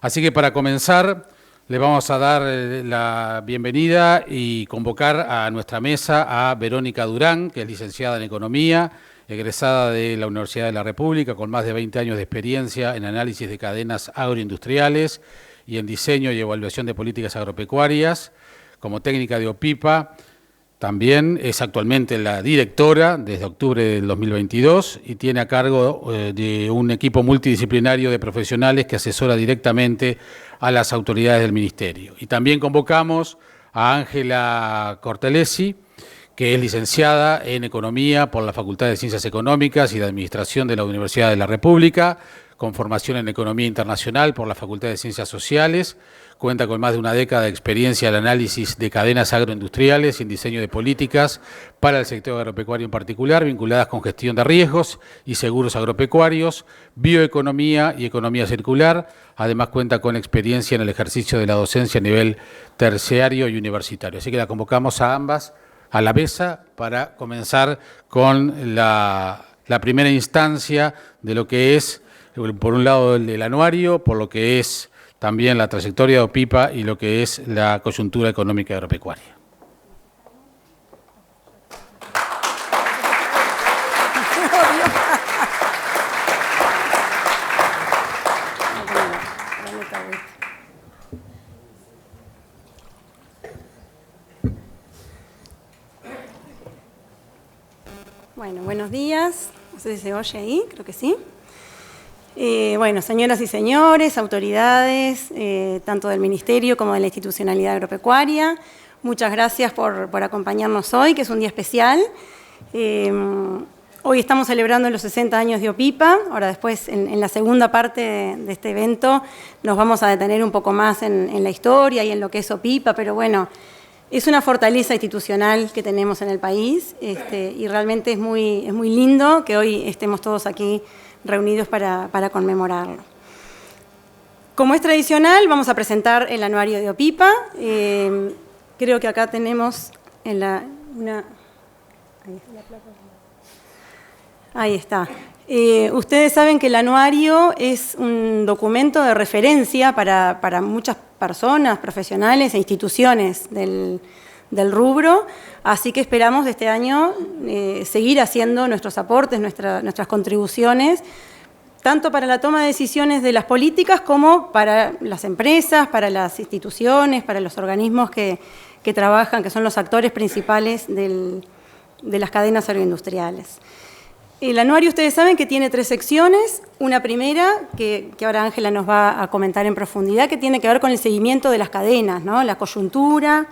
Así que para comenzar, le vamos a dar la bienvenida y convocar a nuestra mesa a Verónica Durán, que es licenciada en Economía, egresada de la Universidad de la República, con más de 20 años de experiencia en análisis de cadenas agroindustriales y en diseño y evaluación de políticas agropecuarias, como técnica de OPIPA. También es actualmente la directora desde octubre del 2022 y tiene a cargo de un equipo multidisciplinario de profesionales que asesora directamente a las autoridades del Ministerio. Y también convocamos a Ángela Cortelesi, que es licenciada en Economía por la Facultad de Ciencias Económicas y de Administración de la Universidad de la República, con formación en Economía Internacional por la Facultad de Ciencias Sociales. Cuenta con más de una década de experiencia en el análisis de cadenas agroindustriales y en diseño de políticas para el sector agropecuario en particular, vinculadas con gestión de riesgos y seguros agropecuarios, bioeconomía y economía circular. Además cuenta con experiencia en el ejercicio de la docencia a nivel terciario y universitario. Así que la convocamos a ambas a la mesa para comenzar con la primera instancia de lo que es, por un lado, el anuario, por lo que es también la trayectoria de OPIPA y lo que es la coyuntura económica agropecuaria. Bueno, buenos días. No sé si se oye ahí, creo que sí. Bueno, señoras y señores, autoridades, tanto del Ministerio como de la Institucionalidad Agropecuaria, muchas gracias por acompañarnos hoy, que es un día especial. Hoy estamos celebrando los 60 años de OPIPA. Ahora después, en la segunda parte de este evento, nos vamos a detener un poco más en la historia y en lo que es OPIPA, pero bueno, es una fortaleza institucional que tenemos en el país y realmente es muy lindo que hoy estemos todos aquí reunidos para conmemorarlo. Como es tradicional, vamos a presentar el anuario de OPIPA. Creo que acá tenemos Ahí está. Ustedes saben que el anuario es un documento de referencia para muchas personas, profesionales e instituciones del rubro, así que esperamos este año seguir haciendo nuestros aportes, nuestras contribuciones, tanto para la toma de decisiones de las políticas como para las empresas, para las instituciones, para los organismos que trabajan, que son los actores principales de las cadenas agroindustriales. El anuario, ustedes saben que tiene 3 secciones. Una primera, que ahora Ángela nos va a comentar en profundidad, que tiene que ver con el seguimiento de las cadenas, ¿no? La coyuntura,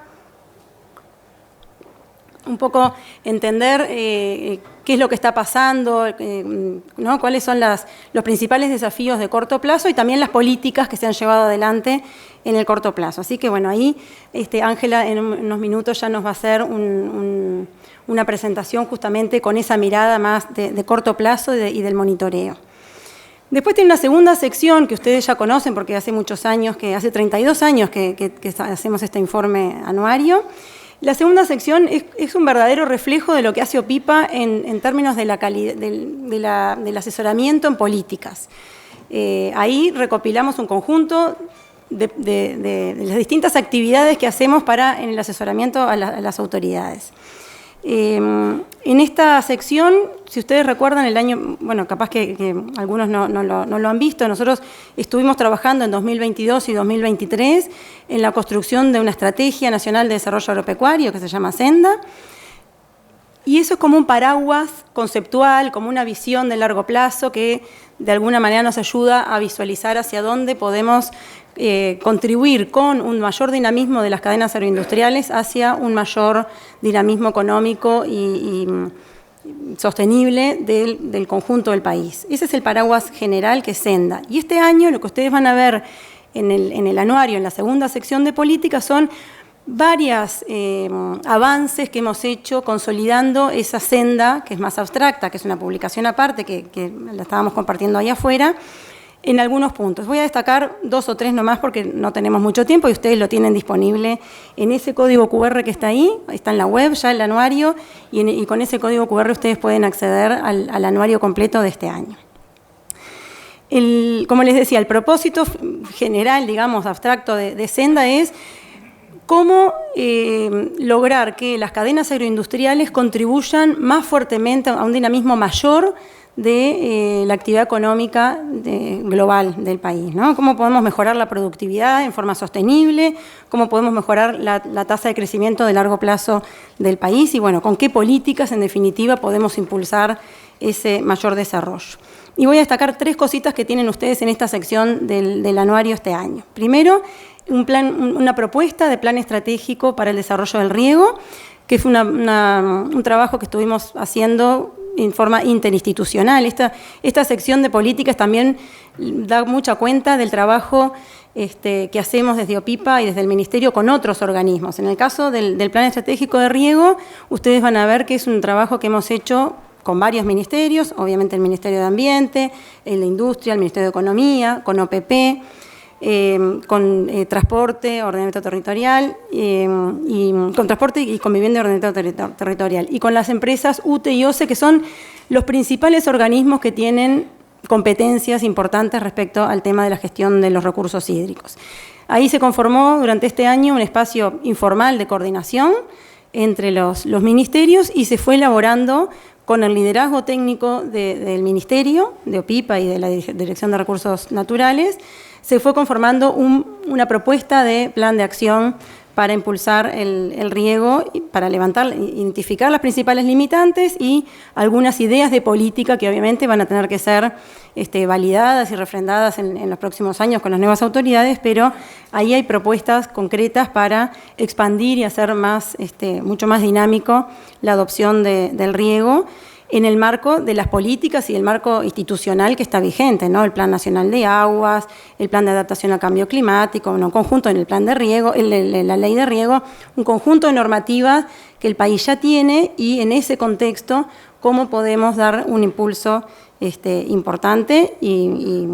un poco entender qué es lo que está pasando, ¿no? Cuáles son los principales desafíos de corto plazo y también las políticas que se han llevado adelante en el corto plazo. Así que bueno, ahí Ángela en unos minutos ya nos va a hacer una presentación justamente con esa mirada más de corto plazo y del monitoreo. Después tiene una segunda sección que ustedes ya conocen porque hace muchos años, hace 32 años que hacemos este informe anuario. La segunda sección es un verdadero reflejo de lo que hace OPIPA en términos de la calidad, del asesoramiento en políticas. Ahí recopilamos un conjunto de las distintas actividades que hacemos en el asesoramiento a las autoridades. En esta sección, si ustedes recuerdan el año, bueno, capaz que algunos no lo han visto, nosotros estuvimos trabajando en 2022 y 2023 en la construcción de una estrategia nacional de desarrollo agropecuario que se llama Senda, y eso es como un paraguas conceptual, como una visión de largo plazo que de alguna manera nos ayuda a visualizar hacia dónde podemos contribuir con un mayor dinamismo de las cadenas agroindustriales hacia un mayor dinamismo económico y sostenible del conjunto del país. Ese es el paraguas general que es Senda. Y este año lo que ustedes van a ver en el anuario, en la segunda sección de política, son varios avances que hemos hecho consolidando esa senda que es más abstracta, que es una publicación aparte que la estábamos compartiendo ahí afuera, en algunos puntos. Voy a destacar 2 o 3 nomás porque no tenemos mucho tiempo y ustedes lo tienen disponible en ese código QR que está ahí, está en la web ya el anuario y con ese código QR ustedes pueden acceder al anuario completo de este año. Como les decía, el propósito general, digamos, abstracto de Senda es cómo lograr que las cadenas agroindustriales contribuyan más fuertemente a un dinamismo mayor de la actividad económica global del país, ¿no? Cómo podemos mejorar la productividad en forma sostenible, cómo podemos mejorar la tasa de crecimiento de largo plazo del país y, bueno, con qué políticas, en definitiva, podemos impulsar ese mayor desarrollo. Y voy a destacar 3 cositas que tienen ustedes en esta sección del anuario este año. Primero, una propuesta de plan estratégico para el desarrollo del riego, que fue un trabajo que estuvimos haciendo en forma interinstitucional. Esta sección de políticas también da mucha cuenta del trabajo que hacemos desde OPIPA y desde el Ministerio con otros organismos. En el caso del Plan Estratégico de Riego, ustedes van a ver que es un trabajo que hemos hecho con varios ministerios, obviamente el Ministerio de Ambiente, el de Industria, el Ministerio de Economía, con OPP, con transporte, ordenamiento territorial, y con transporte y con vivienda y ordenamiento territorial, y con las empresas UTE y OCE, que son los principales organismos que tienen competencias importantes respecto al tema de la gestión de los recursos hídricos. Ahí se conformó durante este año un espacio informal de coordinación entre los ministerios y se fue elaborando con el liderazgo técnico del Ministerio, de OPIPA y de la Dirección de Recursos Naturales, se fue conformando una propuesta de plan de acción para impulsar el riego, para identificar las principales limitantes y algunas ideas de política que obviamente van a tener que ser validadas y refrendadas en los próximos años con las nuevas autoridades, pero ahí hay propuestas concretas para expandir y hacer mucho más dinámico la adopción del riego en el marco de las políticas y el marco institucional que está vigente, ¿no? El Plan Nacional de Aguas, el Plan de Adaptación al Cambio Climático, un conjunto en el Plan de Riego, la Ley de Riego, un conjunto de normativas que el país ya tiene y en ese contexto cómo podemos dar un impulso importante y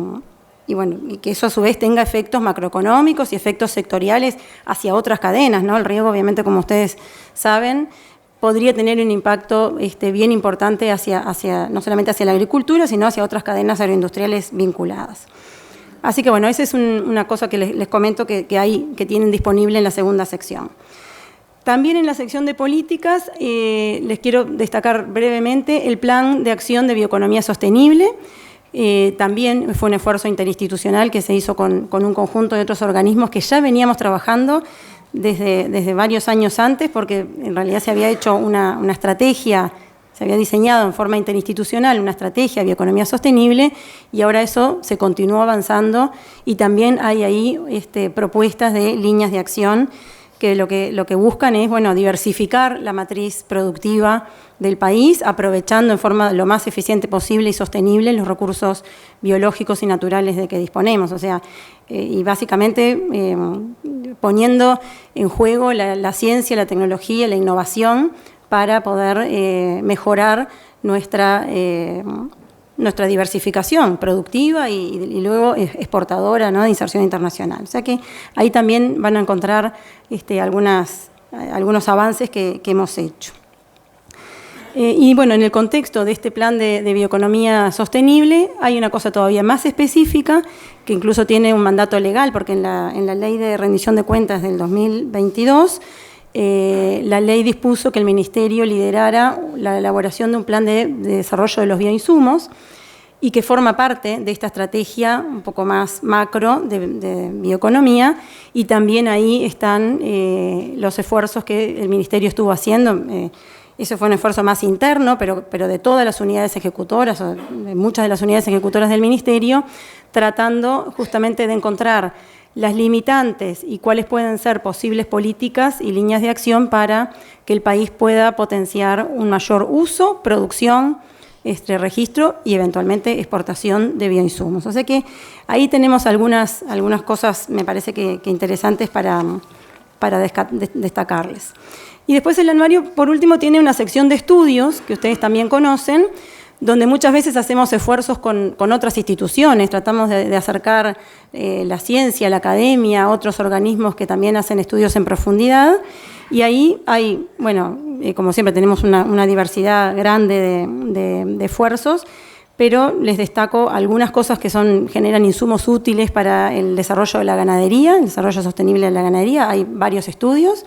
que eso a su vez tenga efectos macroeconómicos y efectos sectoriales hacia otras cadenas, ¿no? El riego, obviamente, como ustedes saben, podría tener un impacto bien importante no solamente hacia la agricultura, sino hacia otras cadenas agroindustriales vinculadas. Así que, bueno, esa es una cosa que les comento que tienen disponible en la segunda sección. También en la sección de políticas les quiero destacar brevemente el Plan de Acción de Bioeconomía Sostenible. También fue un esfuerzo interinstitucional que se hizo con un conjunto de otros organismos que ya veníamos trabajando desde varios años antes, porque en realidad se había hecho una estrategia, se había diseñado en forma interinstitucional una estrategia de bioeconomía sostenible y ahora eso se continuó avanzando y también hay ahí propuestas de líneas de acción que lo que buscan es, diversificar la matriz productiva del país, aprovechando en forma lo más eficiente posible y sostenible los recursos biológicos y naturales de que disponemos. O sea, y básicamente poniendo en juego la ciencia, la tecnología, la innovación para poder mejorar nuestra diversificación productiva y luego exportadora, ¿no?, de inserción internacional. O sea que ahí también van a encontrar algunos avances que hemos hecho. Y bueno, en el contexto de este plan de bioeconomía sostenible hay una cosa todavía más específica que incluso tiene un mandato legal, porque en la Ley de Rendición de Cuentas del 2022 la ley dispuso que el Ministerio liderara la elaboración de un plan de desarrollo de los bioinsumos y que forma parte de esta estrategia un poco más macro de bioeconomía, y también ahí están los esfuerzos que el Ministerio estuvo haciendo. Ese fue un esfuerzo más interno, pero de todas las unidades ejecutoras, o de muchas de las unidades ejecutoras del Ministerio, tratando justamente de encontrar las limitantes y cuáles pueden ser posibles políticas y líneas de acción para que el país pueda potenciar un mayor uso, producción, registro y eventualmente exportación de bioinsumos. O sea que ahí tenemos algunas cosas, me parece que interesantes para destacarles. Y después el anuario, por último, tiene una sección de estudios que ustedes también conocen, donde muchas veces hacemos esfuerzos con otras instituciones, tratamos de acercar la ciencia, la academia, otros organismos que también hacen estudios en profundidad, y ahí hay, como siempre tenemos una diversidad grande de esfuerzos, pero les destaco algunas cosas que generan insumos útiles para el desarrollo de la ganadería, el desarrollo sostenible de la ganadería. Hay varios estudios,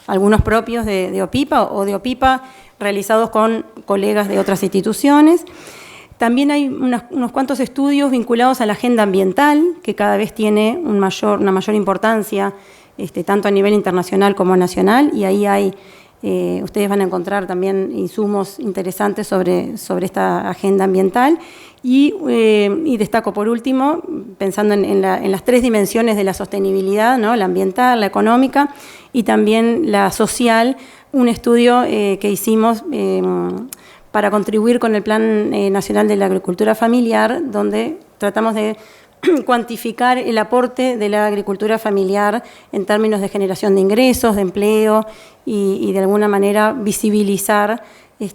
algunos propios de OPIPA o de OPIPA realizados con colegas de otras instituciones. También hay unos cuantos estudios vinculados a la agenda ambiental, que cada vez tiene una mayor importancia, tanto a nivel internacional como nacional, y ahí hay, ustedes van a encontrar también insumos interesantes sobre esta agenda ambiental. Y destaco por último, pensando en las tres dimensiones de la sostenibilidad, ¿no? La ambiental, la económica y también la social, un estudio que hicimos para contribuir con el Plan Nacional de la Agricultura Familiar, donde tratamos de cuantificar el aporte de la agricultura familiar en términos de generación de ingresos, de empleo y de alguna manera visibilizar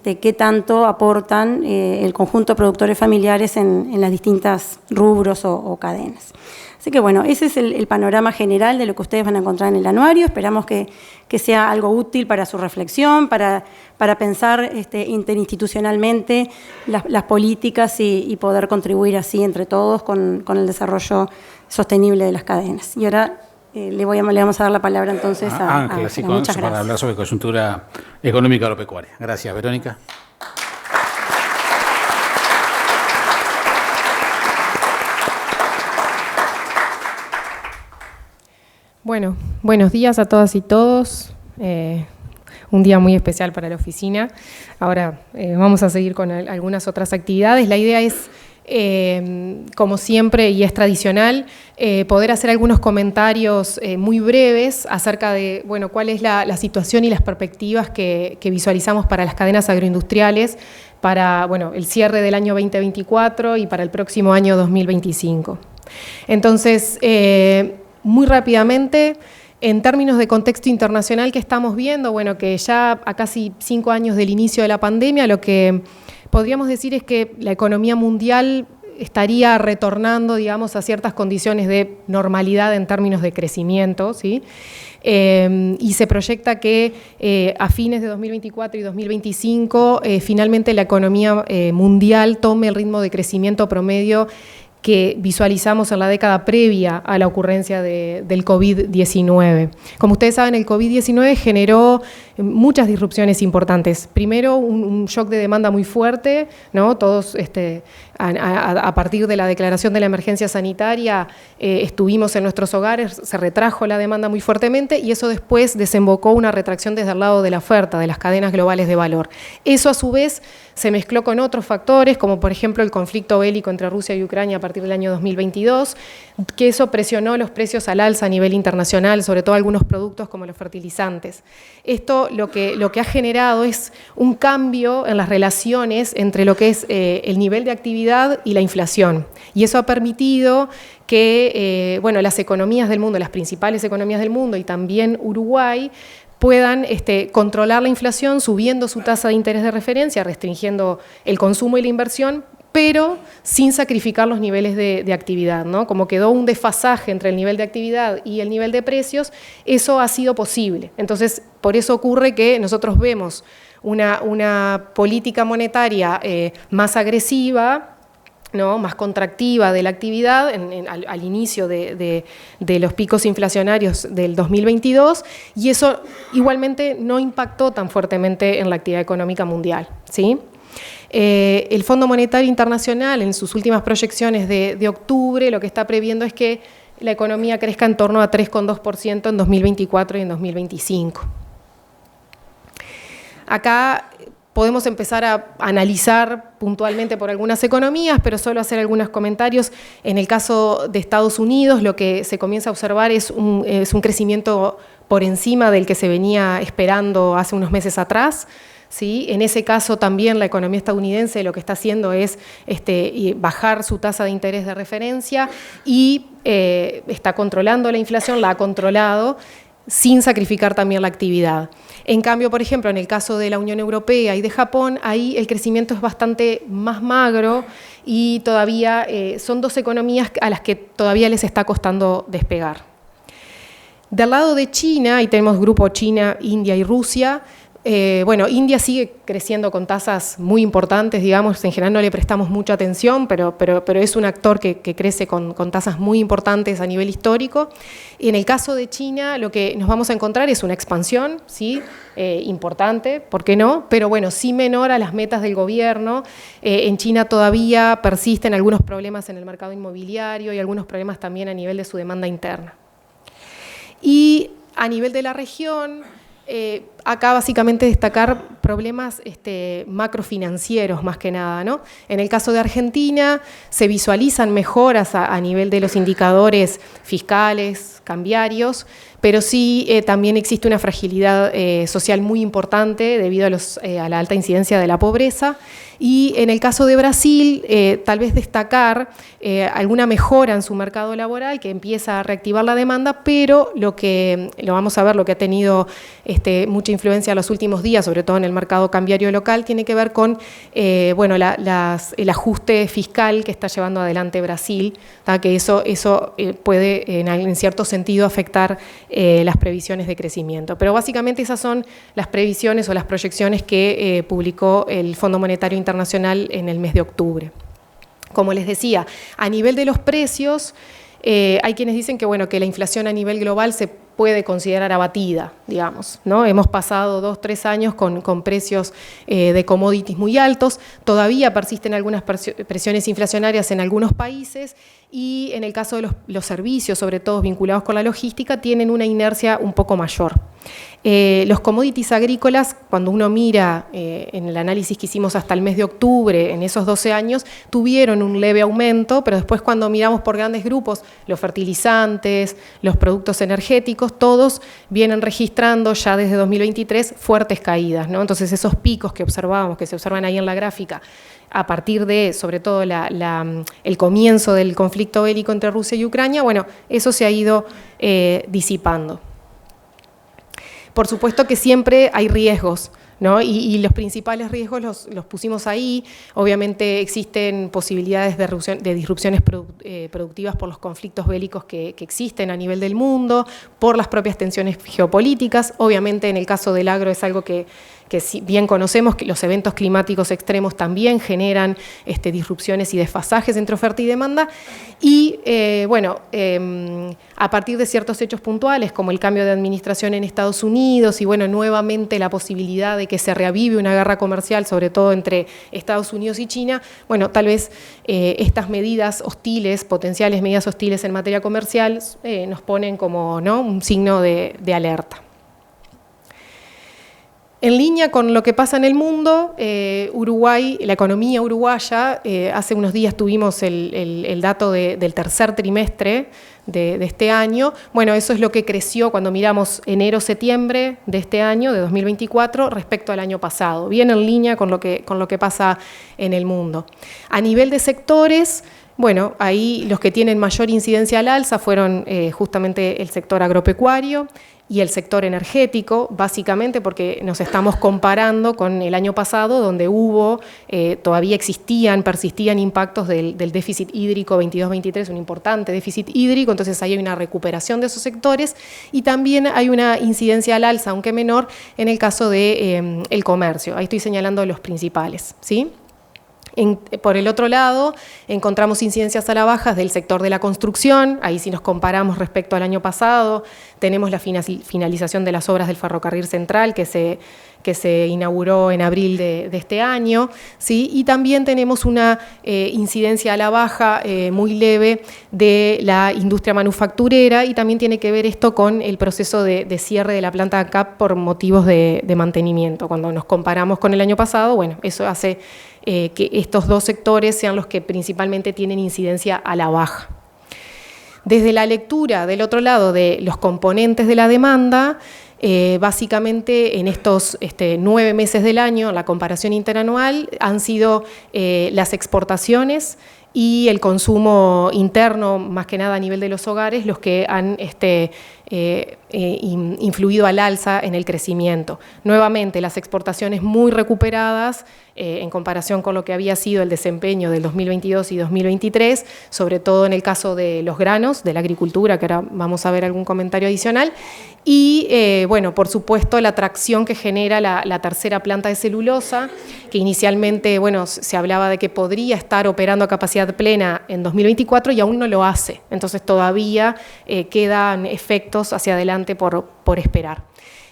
qué tanto aportan el conjunto de productores familiares en las distintas rubros o cadenas. Así que bueno, ese es el panorama general de lo que ustedes van a encontrar en el anuario. Esperamos que sea algo útil para su reflexión, para pensar interinstitucionalmente las políticas y poder contribuir así entre todos con el desarrollo sostenible de las cadenas. Y ahora le vamos a dar la palabra entonces a Ángela. Muchas gracias. Para hablar sobre coyuntura económica agropecuaria. Gracias, Verónica. Bueno, buenos días a todas y todos. Un día muy especial para la oficina. Ahora vamos a seguir con algunas otras actividades. La idea es, como siempre y es tradicional, poder hacer algunos comentarios muy breves acerca de cuál es la situación y las perspectivas que visualizamos para las cadenas agroindustriales para el cierre del año 2024 y para el próximo año 2025. Entonces, muy rápidamente, en términos de contexto internacional que estamos viendo, que ya a casi 5 años del inicio de la pandemia, lo que podríamos decir es que la economía mundial estaría retornando, digamos, a ciertas condiciones de normalidad en términos de crecimiento, ¿sí? Y se proyecta que a fines de 2024 y 2025 finalmente la economía mundial tome el ritmo de crecimiento promedio que visualizamos en la década previa a la ocurrencia del COVID-19. Como ustedes saben, el COVID-19 generó muchas disrupciones importantes. Primero, un shock de demanda muy fuerte, ¿no? Todos, a partir de la declaración de la emergencia sanitaria, estuvimos en nuestros hogares, se retrajo la demanda muy fuertemente y eso después desembocó una retracción desde el lado de la oferta, de las cadenas globales de valor. Eso, a su vez, se mezcló con otros factores, como por ejemplo el conflicto bélico entre Rusia y Ucrania a partir del año 2022, que eso presionó los precios al alza a nivel internacional, sobre todo algunos productos como los fertilizantes. Esto lo que ha generado es un cambio en las relaciones entre lo que es el nivel de actividad y la inflación. Y eso ha permitido que las economías del mundo, las principales economías del mundo y también Uruguay, puedan controlar la inflación subiendo su tasa de interés de referencia, restringiendo el consumo y la inversión, pero sin sacrificar los niveles de actividad, ¿no? Como quedó un desfasaje entre el nivel de actividad y el nivel de precios, eso ha sido posible. Entonces, por eso ocurre que nosotros vemos una política monetaria más agresiva, ¿no? Más contractiva de la actividad al inicio de los picos inflacionarios del 2022, y eso igualmente no impactó tan fuertemente en la actividad económica mundial, ¿sí? El Fondo Monetario Internacional, en sus últimas proyecciones de octubre, lo que está previendo es que la economía crezca en torno a 3,2% en 2024 y en 2025. Acá podemos empezar a analizar puntualmente por algunas economías, pero solo hacer algunos comentarios. En el caso de Estados Unidos, lo que se comienza a observar es un crecimiento por encima del que se venía esperando hace unos meses atrás, ¿sí? En ese caso también la economía estadounidense lo que está haciendo es bajar su tasa de interés de referencia y está controlando la inflación, la ha controlado sin sacrificar también la actividad. En cambio, por ejemplo, en el caso de la Unión Europea y de Japón, ahí el crecimiento es bastante más magro y todavía son dos economías a las que todavía les está costando despegar. Del lado de China, ahí tenemos grupo China, India y Rusia, Bueno, India sigue creciendo con tasas muy importantes, digamos, en general no le prestamos mucha atención, pero es un actor que crece con tasas muy importantes a nivel histórico. Y en el caso de China, lo que nos vamos a encontrar es una expansión, ¿sí? Importante, ¿por qué no? Pero bueno, sí menor a las metas del gobierno. En China todavía persisten algunos problemas en el mercado inmobiliario y algunos problemas también a nivel de su demanda interna. Y a nivel de la región, acá básicamente destacar problemas macrofinancieros más que nada, ¿no? En el caso de Argentina se visualizan mejoras a nivel de los indicadores fiscales, cambiarios, pero sí también existe una fragilidad social muy importante debido a la alta incidencia de la pobreza. Y en el caso de Brasil, tal vez destacar alguna mejora en su mercado laboral que empieza a reactivar la demanda, pero lo vamos a ver, lo que ha tenido mucha influencia en los últimos días, sobre todo en el mercado cambiario local, tiene que ver con bueno, el ajuste fiscal que está llevando adelante Brasil, que eso puede en cierto sentido afectar las previsiones de crecimiento. Pero básicamente esas son las previsiones o las proyecciones que publicó el Fondo Monetario Internacional en el mes de octubre. Como les decía, a nivel de los precios, hay quienes dicen que, bueno, que la inflación a nivel global se puede considerar abatida, digamos, ¿no? Hemos pasado 2-3 años con precios de commodities muy altos, todavía persisten algunas presiones inflacionarias en algunos países y en el caso de los servicios, sobre todo vinculados con la logística, tienen una inercia un poco mayor. Los commodities agrícolas, cuando uno mira en el análisis que hicimos hasta el mes de octubre, en esos 12 años, tuvieron un leve aumento, pero después cuando miramos por grandes grupos, los fertilizantes, los productos energéticos, todos vienen registrando ya desde 2023 fuertes caídas, ¿no? Entonces esos picos que observábamos, que se observan ahí en la gráfica, a partir de, sobre todo, el comienzo del conflicto bélico entre Rusia y Ucrania, bueno, eso se ha ido disipando. Por supuesto que siempre hay riesgos, ¿no? Y los principales riesgos los pusimos ahí. Obviamente existen posibilidades de disrupciones productivas por los conflictos bélicos que existen a nivel del mundo, por las propias tensiones geopolíticas. Obviamente en el caso del agro es algo que si bien conocemos, que los eventos climáticos extremos también generan disrupciones y desfasajes entre oferta y demanda. Y a partir de ciertos hechos puntuales, como el cambio de administración en Estados Unidos y bueno, nuevamente la posibilidad de que se reavive una guerra comercial, sobre todo entre Estados Unidos y China, bueno, tal vez estas medidas hostiles, potenciales medidas hostiles en materia comercial, nos ponen como, ¿no?, un signo de alerta. En línea con lo que pasa en el mundo, Uruguay, la economía uruguaya, hace unos días tuvimos el dato del tercer trimestre de este año. Bueno, eso es lo que creció cuando miramos enero-septiembre de este año, de 2024, respecto al año pasado, bien en línea con lo que pasa en el mundo. A nivel de sectores, bueno, ahí los que tienen mayor incidencia al alza fueron justamente el sector agropecuario y el sector energético, básicamente porque nos estamos comparando con el año pasado, donde todavía persistían impactos del déficit hídrico 22-23, un importante déficit hídrico, entonces ahí hay una recuperación de esos sectores y también hay una incidencia al alza, aunque menor, en el caso de el comercio. Ahí estoy señalando los principales, ¿sí? Por el otro lado, encontramos incidencias a la baja del sector de la construcción. Ahí si nos comparamos respecto al año pasado, tenemos la finalización de las obras del Ferrocarril Central que se inauguró en abril de este año, ¿sí? Y también tenemos una incidencia a la baja muy leve de la industria manufacturera y también tiene que ver esto con el proceso de cierre de la planta CAP por motivos de mantenimiento. Cuando nos comparamos con el año pasado, bueno, eso hace que estos dos sectores sean los que principalmente tienen incidencia a la baja. Desde la lectura, del otro lado, de los componentes de la demanda, básicamente en estos 9 meses del año, la comparación interanual, han sido las exportaciones y el consumo interno, más que nada a nivel de los hogares, los que han influido al alza en el crecimiento. Nuevamente, las exportaciones muy recuperadas en comparación con lo que había sido el desempeño del 2022 y 2023, sobre todo en el caso de los granos, de la agricultura, que ahora vamos a ver algún comentario adicional, y bueno, por supuesto, la atracción que genera la tercera planta de celulosa, que inicialmente, bueno, se hablaba de que podría estar operando a capacidad plena en 2024 y aún no lo hace. Entonces todavía quedan efectos hacia adelante por esperar.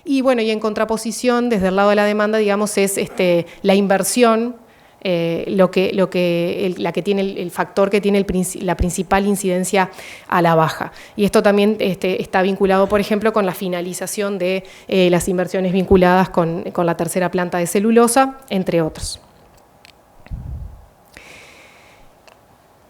Y bueno, y en contraposición, desde el lado de la demanda, digamos, es la inversión, la que tiene el factor que tiene la principal incidencia a la baja. Y esto también está vinculado, por ejemplo, con la finalización de las inversiones vinculadas con la tercera planta de celulosa, entre otros.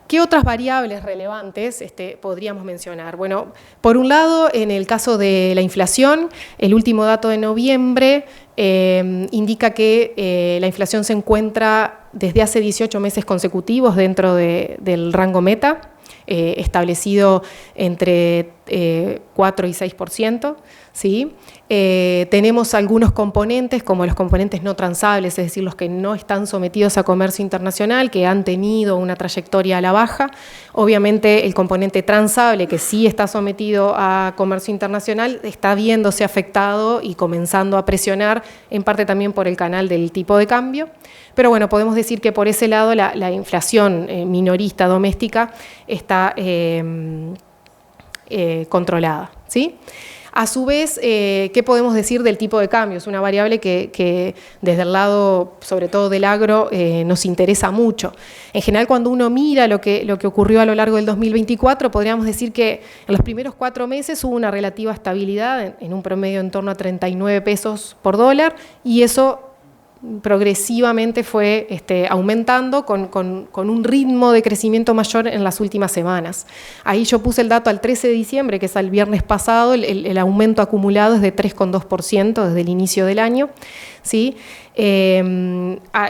¿Qué otras variables relevantes podríamos mencionar? Bueno, por un lado, en el caso de la inflación, el último dato de noviembre indica que la inflación se encuentra desde hace 18 meses consecutivos dentro del rango meta, establecido entre 4 y 6%, ¿sí? Tenemos algunos componentes, como los componentes no transables, es decir, los que no están sometidos a comercio internacional, que han tenido una trayectoria a la baja. Obviamente, el componente transable, que sí está sometido a comercio internacional, está viéndose afectado y comenzando a presionar, en parte también por el canal del tipo de cambio. Pero bueno, podemos decir que por ese lado la inflación minorista doméstica está controlada, ¿sí? A su vez, ¿qué podemos decir del tipo de cambio? Es una variable que desde el lado, sobre todo del agro, nos interesa mucho. En general, cuando uno mira lo que ocurrió a lo largo del 2024, podríamos decir que en los primeros 4 meses hubo una relativa estabilidad, en un promedio en torno a 39 pesos por dólar, y eso progresivamente fue aumentando con un ritmo de crecimiento mayor en las últimas semanas. Ahí yo puse el dato al 13 de diciembre, que es el viernes pasado, el aumento acumulado es de 3,2% desde el inicio del año, ¿sí?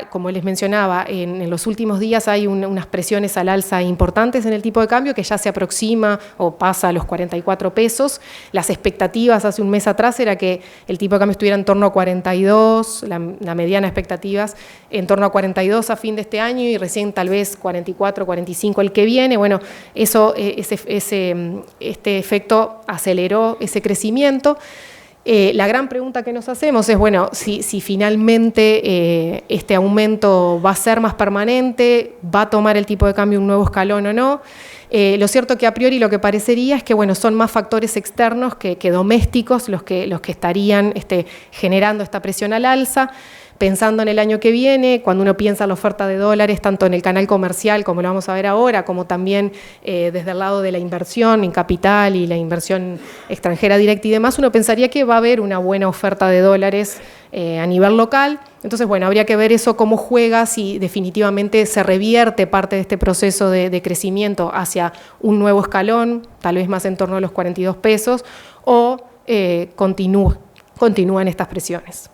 Como les mencionaba, en los últimos días hay unas presiones al alza importantes en el tipo de cambio que ya se aproxima o pasa a los 44 pesos. Las expectativas hace un mes atrás era que el tipo de cambio estuviera en torno a 42, la mediana expectativas en torno a 42 a fin de este año y recién tal vez 44, 45 el que viene. Bueno, este efecto aceleró ese crecimiento. La gran pregunta que nos hacemos es, bueno, si finalmente este aumento va a ser más permanente, va a tomar el tipo de cambio un nuevo escalón o no. Lo cierto que a priori lo que parecería es que, bueno, son más factores externos que domésticos los que estarían generando esta presión al alza. Pensando en el año que viene, cuando uno piensa en la oferta de dólares, tanto en el canal comercial, como lo vamos a ver ahora, como también desde el lado de la inversión en capital y la inversión extranjera directa y demás, uno pensaría que va a haber una buena oferta de dólares a nivel local. Entonces, bueno, habría que ver eso cómo juega, si definitivamente se revierte parte de este proceso de crecimiento hacia un nuevo escalón, tal vez más en torno a los 42 pesos, o continúan estas presiones.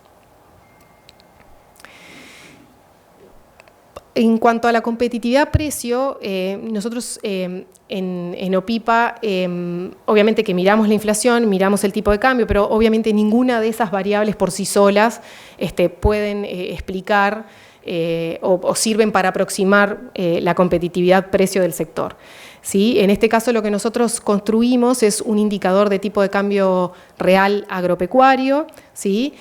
En cuanto a la competitividad precio, nosotros en OPIPA, obviamente que miramos la inflación, miramos el tipo de cambio, pero obviamente ninguna de esas variables por sí solas pueden explicar o sirven para aproximar la competitividad precio del sector. ¿Sí? En este caso lo que nosotros construimos es un indicador de tipo de cambio real agropecuario, ¿sí?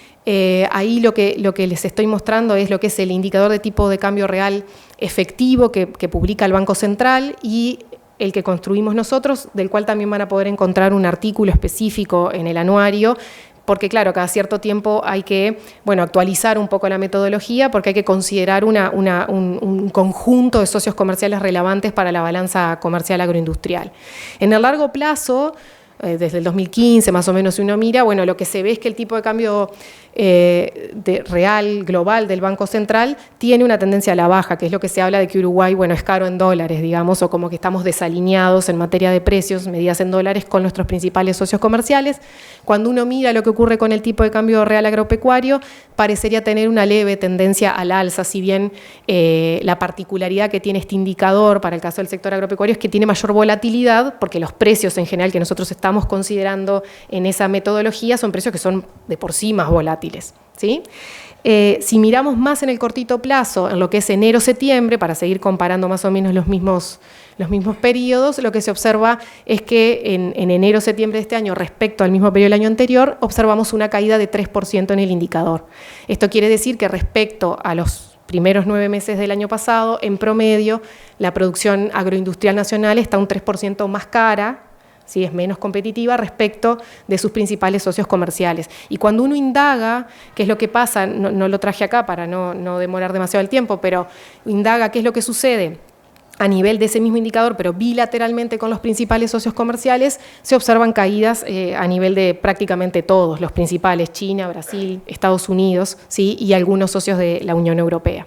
Ahí lo que les estoy mostrando es lo que es el indicador de tipo de cambio real efectivo que publica el Banco Central y el que construimos nosotros, del cual también van a poder encontrar un artículo específico en el anuario, porque claro, cada cierto tiempo hay que actualizar un poco la metodología porque hay que considerar un conjunto de socios comerciales relevantes para la balanza comercial agroindustrial. En el largo plazo, desde el 2015 más o menos si uno mira, bueno, lo que se ve es que el tipo de cambio real, global del Banco Central tiene una tendencia a la baja, que es lo que se habla de que Uruguay, bueno, es caro en dólares, digamos, o como que estamos desalineados en materia de precios, medidas en dólares con nuestros principales socios comerciales. Cuando uno mira lo que ocurre con el tipo de cambio real agropecuario, parecería tener una leve tendencia al alza, si bien la particularidad que tiene este indicador para el caso del sector agropecuario es que tiene mayor volatilidad, porque los precios en general que nosotros estamos considerando en esa metodología son precios que son de por sí más volátiles, ¿sí? Si miramos más en el cortito plazo, en lo que es enero-septiembre, para seguir comparando más o menos los mismos periodos, lo que se observa es que en enero-septiembre de este año, respecto al mismo periodo del año anterior, observamos una caída de 3% en el indicador. Esto quiere decir que respecto a los primeros 9 meses del año pasado, en promedio, la producción agroindustrial nacional está un 3% más cara, ¿sí? Es menos competitiva respecto de sus principales socios comerciales. Y cuando uno indaga qué es lo que pasa, no lo traje acá para no demorar demasiado el tiempo, pero indaga qué es lo que sucede a nivel de ese mismo indicador, pero bilateralmente con los principales socios comerciales, se observan caídas a nivel de prácticamente todos, los principales, China, Brasil, Estados Unidos, ¿sí? Y algunos socios de la Unión Europea.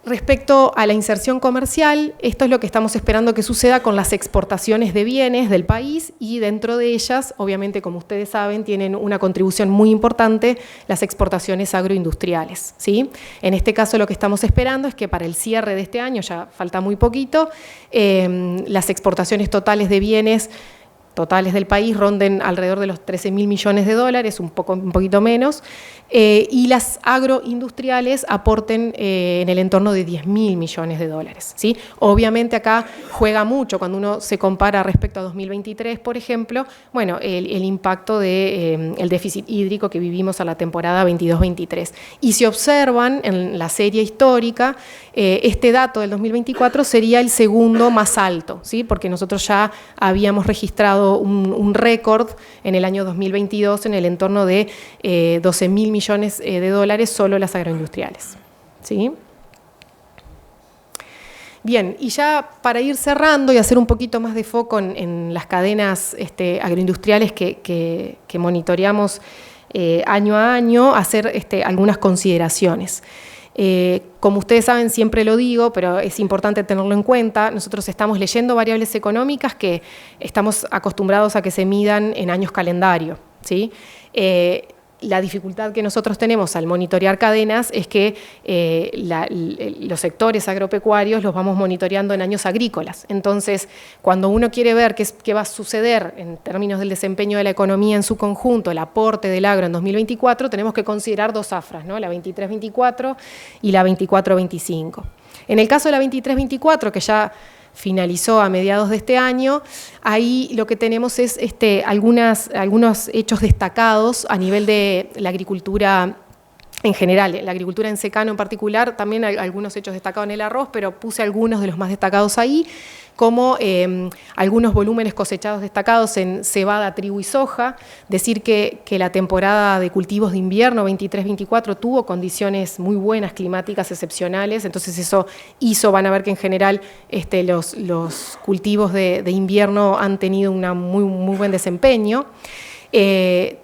Respecto a la inserción comercial, esto es lo que estamos esperando que suceda con las exportaciones de bienes del país y dentro de ellas, obviamente, como ustedes saben, tienen una contribución muy importante las exportaciones agroindustriales, ¿sí? En este caso lo que estamos esperando es que para el cierre de este año, ya falta muy poquito, las exportaciones totales de bienes totales del país ronden alrededor de los 13.000 millones de dólares, un poquito menos, y las agroindustriales aporten en el entorno de 10.000 millones de dólares, ¿sí? Obviamente acá juega mucho cuando uno se compara respecto a 2023, por ejemplo, bueno, el impacto del déficit hídrico que vivimos a la temporada 22-23. Y si observan en la serie histórica, este dato del 2024 sería el segundo más alto, ¿sí? Porque nosotros ya habíamos registrado un récord en el año 2022 en el entorno de 12.000 millones de dólares solo las agroindustriales, ¿sí? Bien, y ya para ir cerrando y hacer un poquito más de foco en las cadenas agroindustriales que monitoreamos año a año, hacer algunas consideraciones. Como ustedes saben, siempre lo digo, pero es importante tenerlo en cuenta, nosotros estamos leyendo variables económicas que estamos acostumbrados a que se midan en años calendario, ¿sí? La dificultad que nosotros tenemos al monitorear cadenas es que los sectores agropecuarios los vamos monitoreando en años agrícolas. Entonces, cuando uno quiere ver qué va a suceder en términos del desempeño de la economía en su conjunto, el aporte del agro en 2024, tenemos que considerar dos afras, ¿no? La 23-24 y la 24-25. En el caso de la 23-24, que ya finalizó a mediados de este año, ahí lo que tenemos es algunos hechos destacados a nivel de la agricultura en general, la agricultura en secano en particular, también hay algunos hechos destacados en el arroz, pero puse algunos de los más destacados ahí, como algunos volúmenes cosechados destacados en cebada, trigo y soja, decir que la temporada de cultivos de invierno 23-24 tuvo condiciones muy buenas, climáticas excepcionales, entonces eso hizo, van a ver que en general los cultivos de invierno han tenido un muy buen desempeño.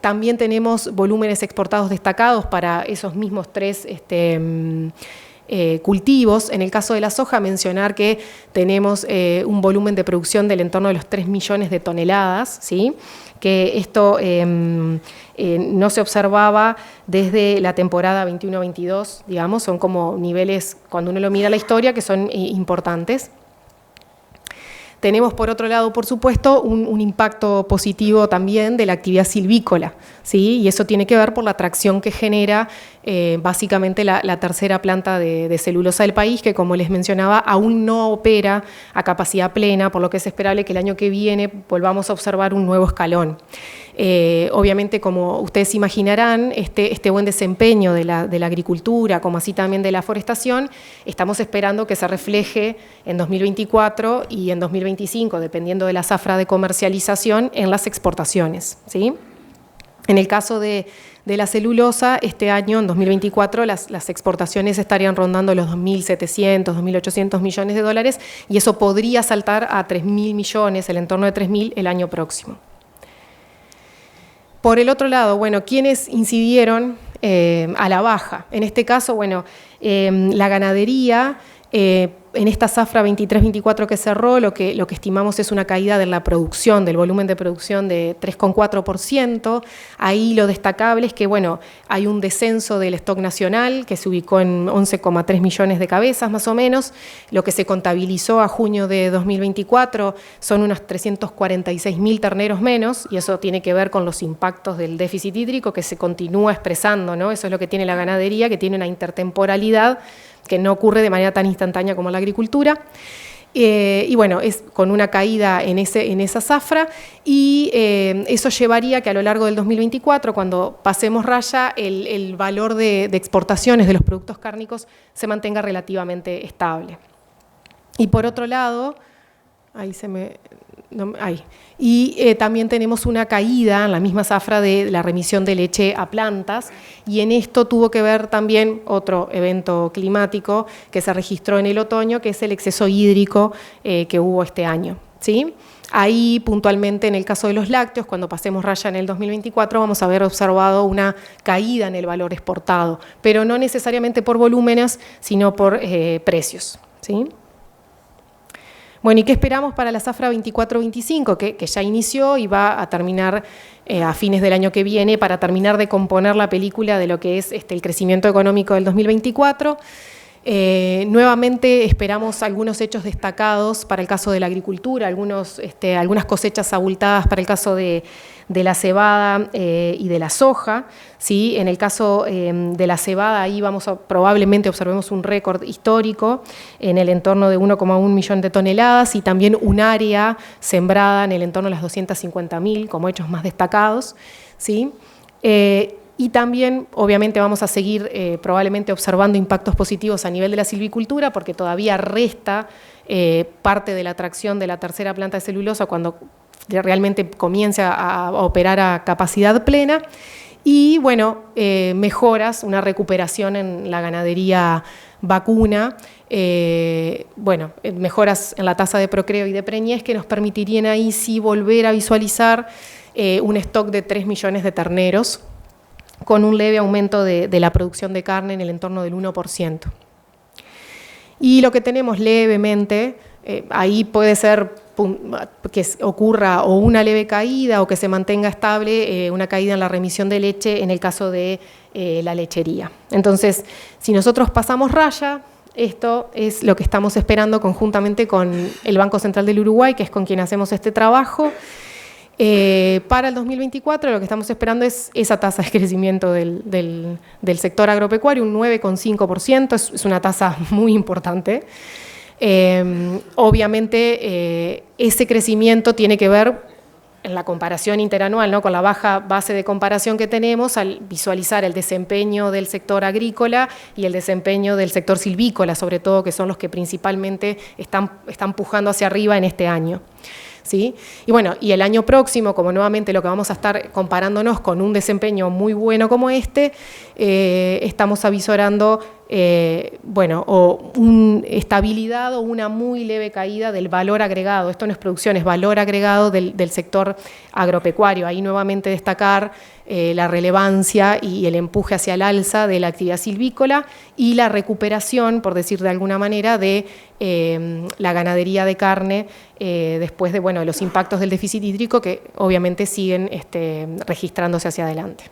También tenemos volúmenes exportados destacados para esos mismos tres cultivos. En el caso de la soja, mencionar que tenemos un volumen de producción del entorno de los 3 millones de toneladas, ¿sí? Que esto no se observaba desde la temporada 21-22, digamos, son como niveles, cuando uno lo mira la historia, que son importantes. Tenemos, por otro lado, por supuesto, un impacto positivo también de la actividad silvícola, ¿sí? Y eso tiene que ver por la atracción que genera básicamente la tercera planta de celulosa del país, que, como les mencionaba, aún no opera a capacidad plena, por lo que es esperable que el año que viene volvamos a observar un nuevo escalón. Obviamente, como ustedes imaginarán, este buen desempeño de la agricultura, como así también de la forestación, estamos esperando que se refleje en 2024 y en 2025, dependiendo de la zafra de comercialización, en las exportaciones, ¿sí? En el caso de de la celulosa, este año, en 2024, las exportaciones estarían rondando los 2.700, 2.800 millones de dólares, y eso podría saltar a 3.000 millones, el entorno de 3.000 el año próximo. Por el otro lado, bueno, ¿quiénes incidieron a la baja? En este caso, bueno, la ganadería, en esta zafra 23-24 que cerró, lo que estimamos es una caída de la producción, del volumen de producción de 3,4%. Ahí lo destacable es que, bueno, hay un descenso del stock nacional que se ubicó en 11,3 millones de cabezas más o menos. Lo que se contabilizó a junio de 2024 son unos 346.000 terneros menos, y eso tiene que ver con los impactos del déficit hídrico que se continúa expresando, ¿no? Eso es lo que tiene la ganadería, que tiene una intertemporalidad que no ocurre de manera tan instantánea como la agricultura. Y bueno, es con una caída en esa zafra, y eso llevaría que a lo largo del 2024, cuando pasemos raya, el valor de exportaciones de los productos cárnicos se mantenga relativamente estable. Y por otro lado, también tenemos una caída en la misma zafra de la remisión de leche a plantas, y en esto tuvo que ver también otro evento climático que se registró en el otoño, que es el exceso hídrico que hubo este año, ¿sí? Ahí puntualmente en el caso de los lácteos, cuando pasemos raya en el 2024, vamos a haber observado una caída en el valor exportado, pero no necesariamente por volúmenes, sino por precios, ¿sí? Bueno, ¿y qué esperamos para la zafra 24-25? Que ya inició y va a terminar a fines del año que viene, para terminar de componer la película de lo que es el crecimiento económico del 2024. Nuevamente esperamos algunos hechos destacados para el caso de la agricultura, algunas cosechas abultadas para el caso de la cebada y de la soja, ¿sí? En el caso de la cebada, ahí probablemente observemos un récord histórico en el entorno de 1,1 millón de toneladas, y también un área sembrada en el entorno de las 250.000 como hechos más destacados, ¿sí? Y también, obviamente, vamos a seguir probablemente observando impactos positivos a nivel de la silvicultura, porque todavía resta parte de la atracción de la tercera planta de celulosa cuando realmente comience a operar a capacidad plena. Y, bueno, mejoras, una recuperación en la ganadería vacuna, mejoras en la tasa de procreo y de preñez, que nos permitirían ahí sí volver a visualizar un stock de 3 millones de terneros, con un leve aumento de la producción de carne en el entorno del 1%. Y lo que tenemos levemente, ahí puede ser que ocurra o una leve caída o que se mantenga estable una caída en la remisión de leche en el caso de la lechería. Entonces, si nosotros pasamos raya, esto es lo que estamos esperando conjuntamente con el Banco Central del Uruguay, que es con quien hacemos este trabajo. Para el 2024 lo que estamos esperando es esa tasa de crecimiento del sector agropecuario, un 9,5%, es una tasa muy importante. Obviamente ese crecimiento tiene que ver en la comparación interanual, ¿no? Con la baja base de comparación que tenemos al visualizar el desempeño del sector agrícola y el desempeño del sector silvícola, sobre todo, que son los que principalmente están pujando hacia arriba en este año, ¿sí? Y bueno, y el año próximo, como nuevamente lo que vamos a estar comparándonos con un desempeño muy bueno como estamos avisorando estabilidad o una muy leve caída del valor agregado. Esto no es producción, es valor agregado del sector agropecuario. Ahí nuevamente destacar la relevancia y el empuje hacia el alza de la actividad silvícola y la recuperación, por decir de alguna manera, de la ganadería de carne después de los impactos del déficit hídrico, que obviamente siguen registrándose hacia adelante.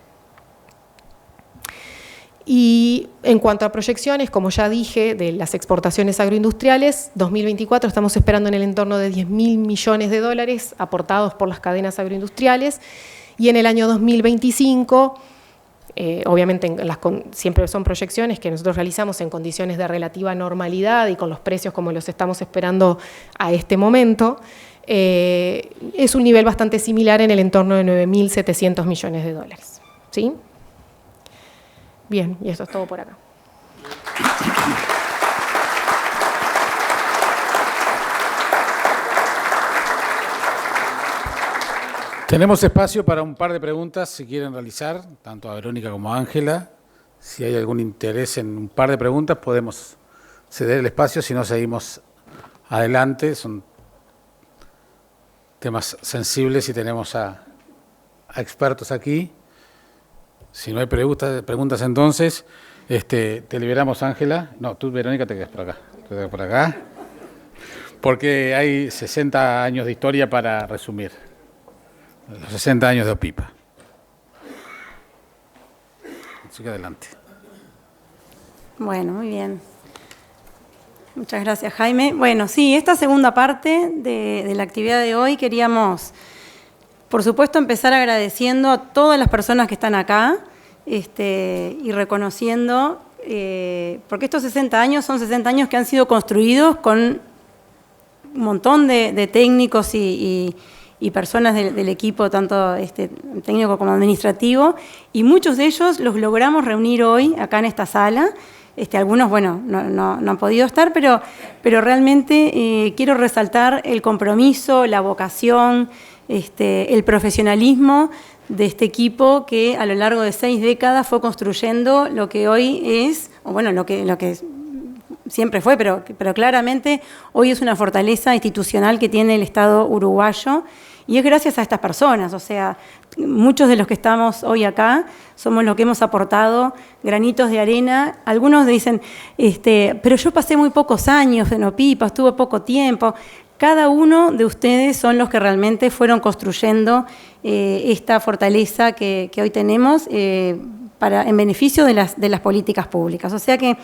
Y en cuanto a proyecciones, como ya dije, de las exportaciones agroindustriales, 2024 estamos esperando en el entorno de 10.000 millones de dólares aportados por las cadenas agroindustriales, y en el año 2025, obviamente siempre son proyecciones que nosotros realizamos en condiciones de relativa normalidad y con los precios como los estamos esperando a este momento, es un nivel bastante similar en el entorno de 9.700 millones de dólares, ¿sí? Bien, y eso es todo por acá. Tenemos espacio para un par de preguntas, si quieren realizar, tanto a Verónica como a Ángela. Si hay algún interés en un par de preguntas, podemos ceder el espacio, si no seguimos adelante. Son temas sensibles y tenemos a expertos aquí. Si no hay preguntas entonces, te liberamos, Ángela. No, tú, Verónica, te quedas por acá. Te quedas por acá. Porque hay 60 años de historia para resumir. Los 60 años de OPIPA. Así que adelante. Bueno, muy bien. Muchas gracias, Jaime. Bueno, sí, esta segunda parte de la actividad de hoy queríamos, por supuesto, empezar agradeciendo a todas las personas que están acá y reconociendo, porque estos 60 años son 60 años que han sido construidos con un montón de técnicos y personas del equipo, tanto técnico como administrativo, y muchos de ellos los logramos reunir hoy acá en esta sala. Algunos, bueno, no han podido estar, pero realmente quiero resaltar el compromiso, la vocación, el profesionalismo de este equipo que a lo largo de 6 décadas fue construyendo lo que hoy es, o bueno, lo que siempre fue, pero claramente hoy es una fortaleza institucional que tiene el Estado uruguayo, y es gracias a estas personas. O sea, muchos de los que estamos hoy acá somos los que hemos aportado granitos de arena. Algunos dicen, pero yo pasé muy pocos años en OPIPA, estuve poco tiempo. Cada uno de ustedes son los que realmente fueron construyendo esta fortaleza que hoy tenemos en beneficio de las políticas públicas. O sea que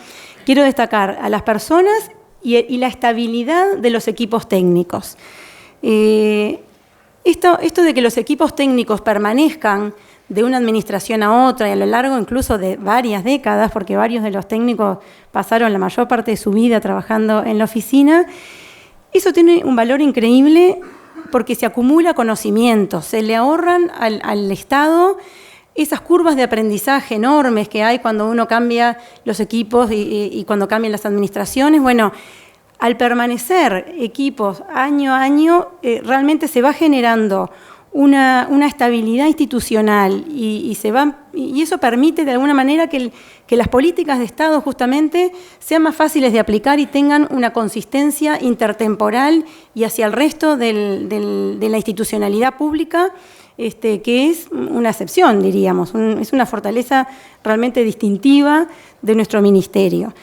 quiero destacar a las personas y la estabilidad de los equipos técnicos. Esto de que los equipos técnicos permanezcan de una administración a otra y a lo largo incluso de varias décadas, porque varios de los técnicos pasaron la mayor parte de su vida trabajando en la oficina, eso tiene un valor increíble porque se acumula conocimiento, se le ahorran al Estado esas curvas de aprendizaje enormes que hay cuando uno cambia los equipos y cuando cambian las administraciones. Bueno, al permanecer equipos año a año, realmente se va generando una estabilidad institucional y eso permite de alguna manera que las políticas de Estado justamente sean más fáciles de aplicar y tengan una consistencia intertemporal y hacia el resto de la institucionalidad pública, que es una excepción, diríamos, es una fortaleza realmente distintiva de nuestro ministerio.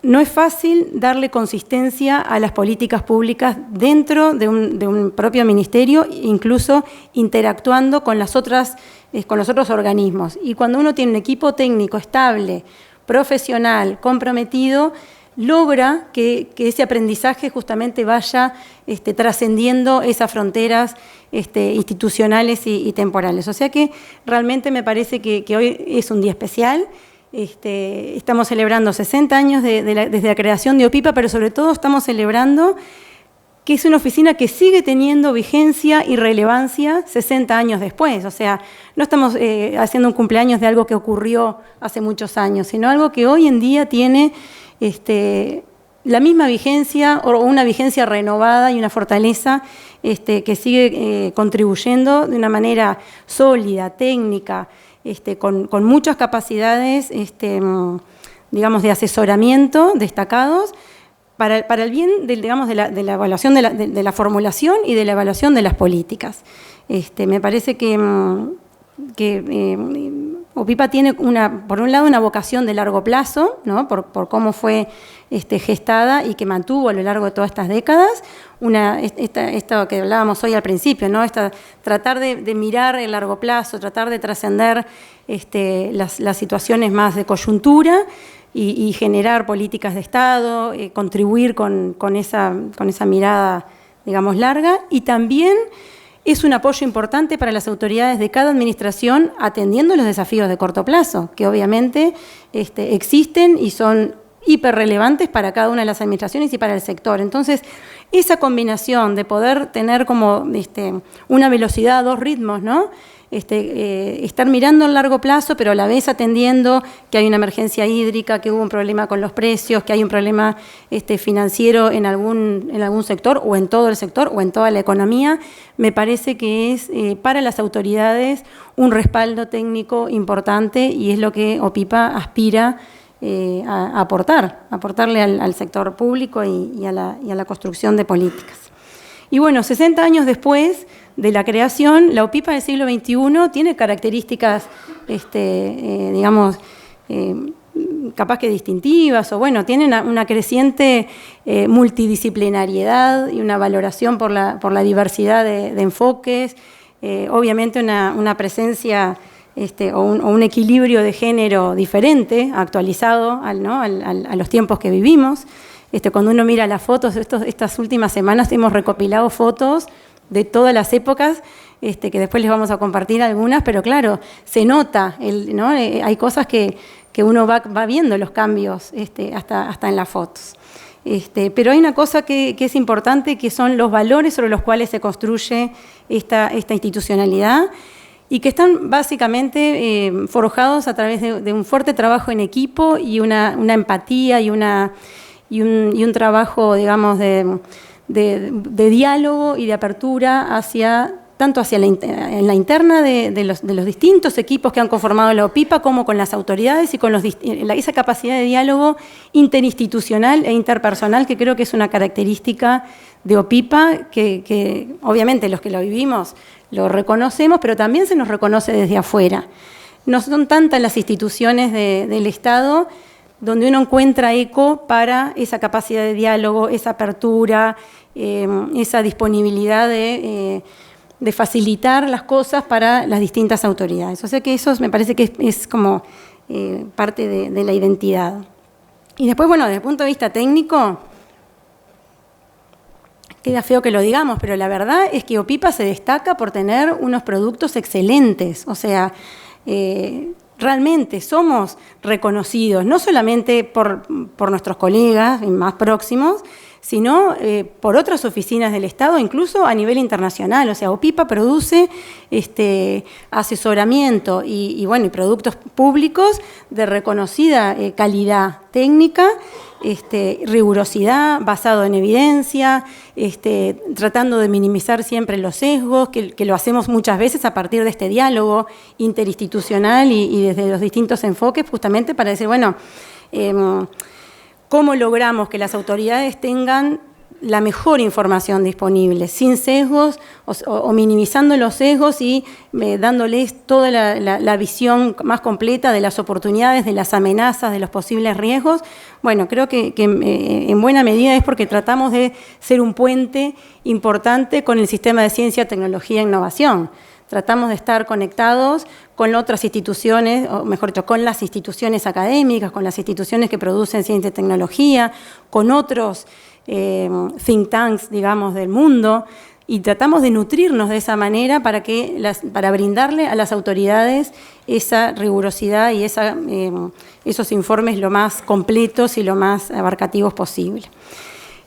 No es fácil darle consistencia a las políticas públicas dentro de un propio ministerio, incluso interactuando con los otros organismos. Y cuando uno tiene un equipo técnico estable, profesional, comprometido, logra que ese aprendizaje justamente vaya trascendiendo esas fronteras institucionales y temporales. O sea que realmente me parece que hoy es un día especial. Estamos celebrando 60 años desde la creación de OPIPA, pero sobre todo estamos celebrando que es una oficina que sigue teniendo vigencia y relevancia 60 años después. O sea, no estamos haciendo un cumpleaños de algo que ocurrió hace muchos años, sino algo que hoy en día tiene la misma vigencia o una vigencia renovada y una fortaleza que sigue contribuyendo de una manera sólida, técnica, con muchas capacidades, digamos, de asesoramiento destacados para el bien, digamos, de la evaluación de la formulación y de la evaluación de las políticas. Me parece que OPIPA tiene, por un lado, una vocación de largo plazo, ¿no? por cómo fue gestada y que mantuvo a lo largo de todas estas décadas, esto que hablábamos hoy al principio, ¿no? Tratar de mirar el largo plazo, tratar de trascender las situaciones más de coyuntura y generar políticas de Estado, contribuir con esa mirada, digamos, larga, y también es un apoyo importante para las autoridades de cada administración atendiendo los desafíos de corto plazo, que obviamente existen y son hiperrelevantes para cada una de las administraciones y para el sector. Entonces, esa combinación de poder tener como una velocidad, 2 ritmos, ¿no? Estar mirando a largo plazo, pero a la vez atendiendo que hay una emergencia hídrica, que hubo un problema con los precios, que hay un problema financiero en algún sector, o en todo el sector, o en toda la economía, me parece que es para las autoridades un respaldo técnico importante y es lo que OPIPA aspira a aportarle al sector público y a la construcción de políticas. Y bueno, 60 años después de la creación, la OPIPA del siglo XXI tiene características, digamos, capaz que distintivas, o bueno, tiene una creciente multidisciplinariedad y una valoración por la diversidad de enfoques, obviamente una presencia o un equilibrio de género diferente, actualizado a los tiempos que vivimos. Cuando uno mira las fotos, estas últimas semanas hemos recopilado fotos de todas las épocas, que después les vamos a compartir algunas, pero claro, se nota, ¿no? Hay cosas que uno va viendo los cambios hasta en las fotos. Pero hay una cosa que es importante, que son los valores sobre los cuales se construye esta institucionalidad y que están básicamente forjados a través de un fuerte trabajo en equipo y una empatía y un trabajo, digamos, de diálogo y de apertura tanto hacia la interna de los distintos equipos que han conformado la OPIPA, como con las autoridades y con esa capacidad de diálogo interinstitucional e interpersonal, que creo que es una característica de OPIPA, que obviamente los que lo vivimos lo reconocemos, pero también se nos reconoce desde afuera. No son tantas las instituciones del Estado donde uno encuentra eco para esa capacidad de diálogo, esa apertura, esa disponibilidad de facilitar las cosas para las distintas autoridades. O sea que eso me parece que es como parte de la identidad. Y después, bueno, desde el punto de vista técnico, queda feo que lo digamos, pero la verdad es que OPIPA se destaca por tener unos productos excelentes. O sea, realmente somos reconocidos, no solamente por nuestros colegas más próximos, sino por otras oficinas del Estado, incluso a nivel internacional. O sea, OPIPA produce asesoramiento y productos públicos de reconocida calidad técnica, rigurosidad, basado en evidencia, tratando de minimizar siempre los sesgos, que lo hacemos muchas veces a partir de este diálogo interinstitucional y desde los distintos enfoques, justamente para decir, bueno, ¿cómo logramos que las autoridades tengan la mejor información disponible, sin sesgos o minimizando los sesgos y dándoles toda la visión más completa de las oportunidades, de las amenazas, de los posibles riesgos? Bueno, creo que en buena medida es porque tratamos de ser un puente importante con el sistema de ciencia, tecnología e innovación. Tratamos de estar conectados con otras instituciones, o mejor dicho, con las instituciones académicas, con las instituciones que producen ciencia y tecnología, con otros think tanks, digamos, del mundo, y tratamos de nutrirnos de esa manera para brindarle a las autoridades esa rigurosidad y esos informes lo más completos y lo más abarcativos posible.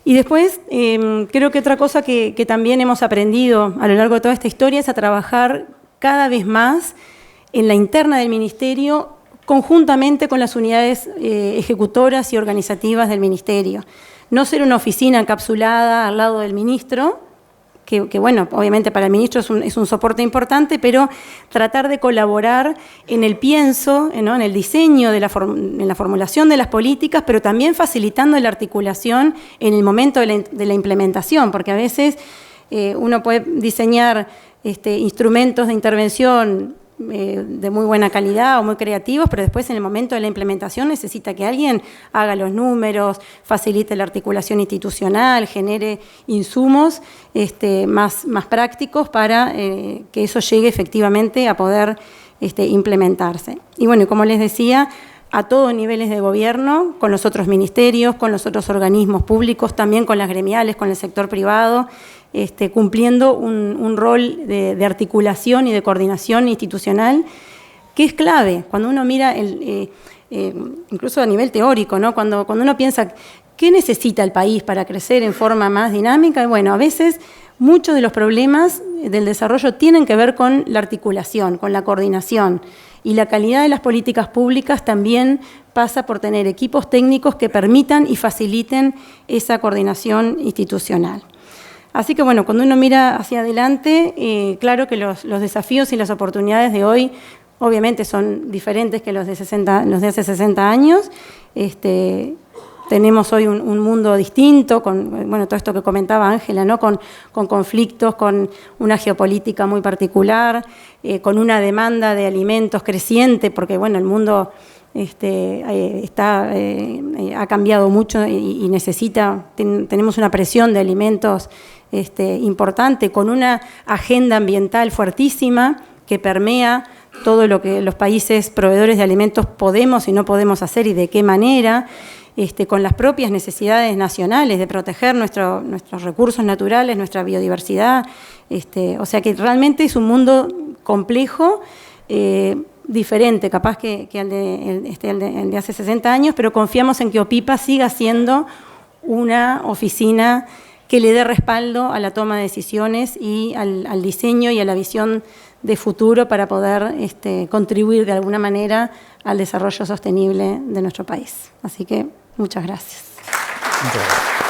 Y después, creo que otra cosa que también hemos aprendido a lo largo de toda esta historia es a trabajar cada vez más en la interna del Ministerio, conjuntamente con las unidades ejecutoras y organizativas del Ministerio. No ser una oficina encapsulada al lado del ministro, que bueno, obviamente para el ministro es un soporte importante, pero tratar de colaborar en el pienso, ¿no? En el diseño, en la formulación de las políticas, pero también facilitando la articulación en el momento de la implementación, porque a veces uno puede diseñar instrumentos de intervención de muy buena calidad o muy creativos, pero después en el momento de la implementación necesita que alguien haga los números, facilite la articulación institucional, genere insumos más prácticos para que eso llegue efectivamente a poder implementarse. Y bueno, como les decía, a todos niveles de gobierno, con los otros ministerios, con los otros organismos públicos, también con las gremiales, con el sector privado, cumpliendo un rol de articulación y de coordinación institucional que es clave. Cuando uno mira incluso a nivel teórico, ¿no? Cuando uno piensa qué necesita el país para crecer en forma más dinámica, bueno, a veces muchos de los problemas del desarrollo tienen que ver con la articulación, con la coordinación, y la calidad de las políticas públicas también pasa por tener equipos técnicos que permitan y faciliten esa coordinación institucional. Así que bueno, cuando uno mira hacia adelante, claro que los desafíos y las oportunidades de hoy obviamente son diferentes que los de hace 60 años. Tenemos hoy un mundo distinto, con bueno, todo esto que comentaba Ángela, ¿no? Con conflictos, con una geopolítica muy particular, con una demanda de alimentos creciente, porque bueno, el mundo ha cambiado mucho y tenemos una presión de alimentos importante, con una agenda ambiental fuertísima que permea todo lo que los países proveedores de alimentos podemos y no podemos hacer y de qué manera, con las propias necesidades nacionales de proteger nuestros recursos naturales, nuestra biodiversidad. O sea que realmente es un mundo complejo, diferente capaz que el de hace 60 años, pero confiamos en que OPIPA siga siendo una oficina que le dé respaldo a la toma de decisiones y al diseño y a la visión de futuro para poder contribuir de alguna manera al desarrollo sostenible de nuestro país. Así que muchas gracias. Muchas gracias.